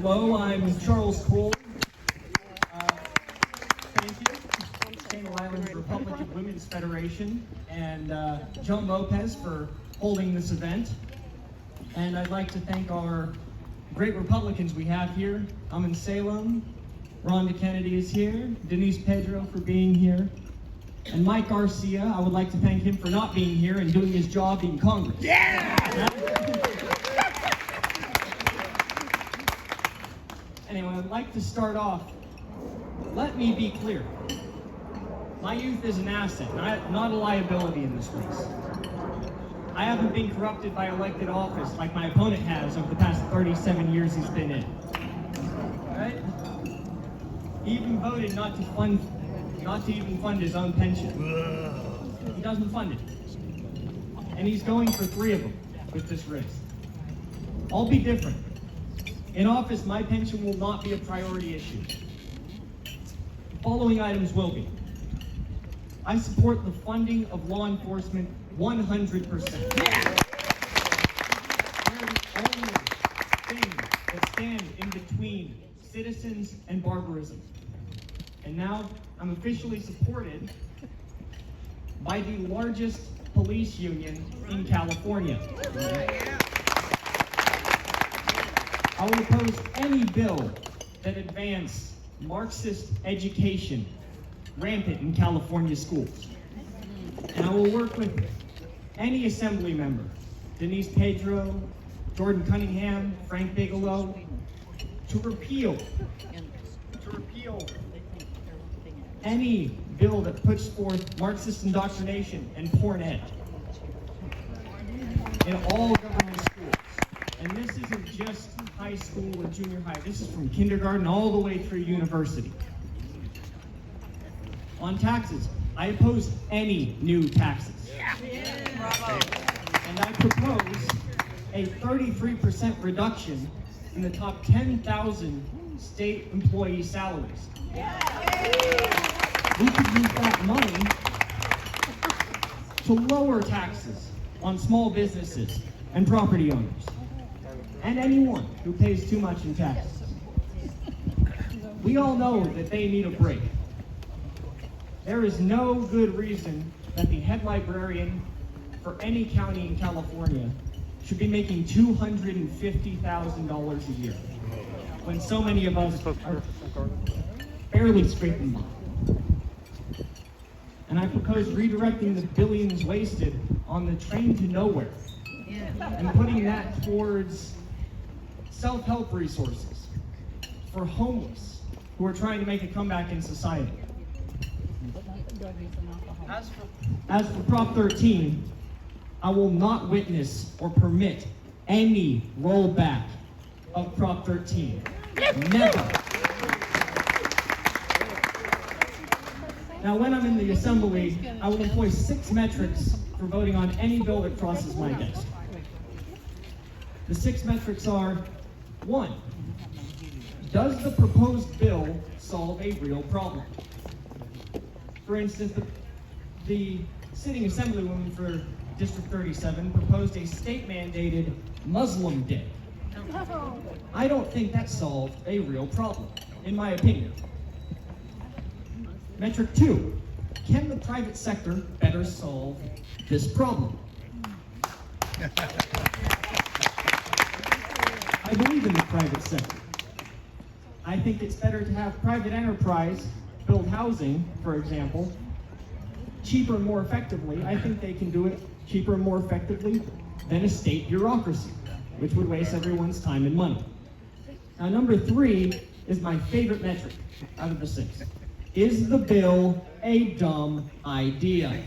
Hello, I'm Charles Cole. Thank you. Channel Islands Republican Women's Federation, and John Lopez for holding this event. And I'd like to thank our great Republicans we have here. I'm in Salem. Rhonda Kennedy is here. Denise Pedro for being here. And Mike Garcia, I would like to thank him for not being here and doing his job in Congress. Yeah! Anyway, I'd like to start off. Let me be clear. My youth is an asset, not a liability in this race. I haven't been corrupted by elected office like my opponent has over the past 37 years he's been in. Right? He even voted not to even fund his own pension. He doesn't fund it. And he's going for 3 of them with this race. I'll be different. In office, my pension will not be a priority issue. The following items will be. I support the funding of law enforcement 100%. They're the only thing that stand in between citizens and barbarism. And now I'm officially supported by the largest police union in California. I will oppose any bill that advances Marxist education rampant in California schools. And I will work with any assembly member, Denise Pedro, Jordan Cunningham, Frank Bigelow, to repeal any bill that puts forth Marxist indoctrination and porn ed in all government schools. And this isn't just high school or junior high. This is from kindergarten all the way through university. On taxes, I oppose any new taxes. And I propose a 33% reduction in the top 10,000 state employee salaries. We could use that money to lower taxes on small businesses and property owners, and anyone who pays too much in taxes. We all know that they need a break. There is no good reason that the head librarian for any county in California should be making $250,000 a year, when so many of us are barely scraping by. And I propose redirecting the billions wasted on the train to nowhere and putting that towards self-help resources for homeless who are trying to make a comeback in society. As for Prop 13, I will not witness or permit any rollback of Prop 13. Never. Now, when I'm in the assembly, I will employ 6 metrics for voting on any bill that crosses my desk. The 6 metrics are: 1, does the proposed bill solve a real problem? For instance, the sitting assemblywoman for District 37 proposed a state-mandated Muslim Day. I don't think that solved a real problem, in my opinion. Metric 2, can the private sector better solve this problem? I believe in the private sector. I think it's better to have private enterprise build housing, for example, cheaper and more effectively. I think they can do it cheaper and more effectively than a state bureaucracy, which would waste everyone's time and money. Now, number 3 is my favorite metric out of the 6. Is the bill a dumb idea?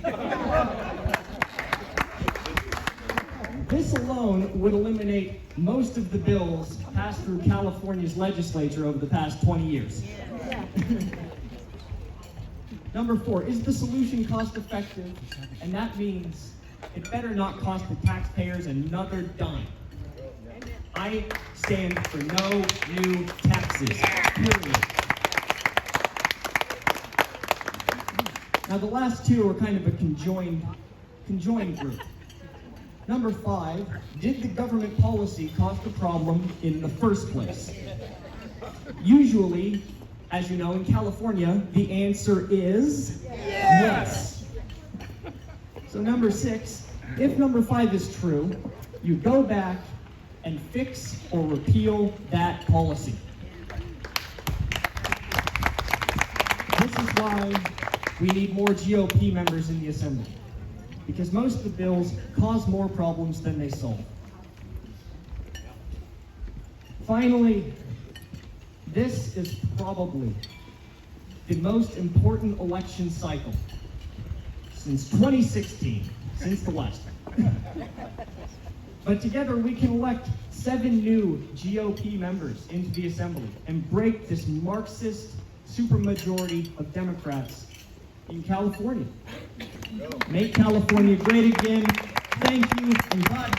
This alone would eliminate most of the bills passed through California's legislature over the past 20 years. Number 4, is the solution cost effective? And that means it better not cost the taxpayers another dime. I stand for no new taxes, period. Now, the last 2 are kind of a conjoined group. Number 5, did the government policy cause the problem in the first place? Usually, as you know, in California, the answer is yes. So number 6, if number 5 is true, you go back and fix or repeal that policy. This is why we need more GOP members in the Assembly, because most of the bills cause more problems than they solve. Finally, this is probably the most important election cycle since 2016, since the last one. But together we can elect 7 new GOP members into the Assembly and break this Marxist supermajority of Democrats in California. Make California great again. Thank you, and God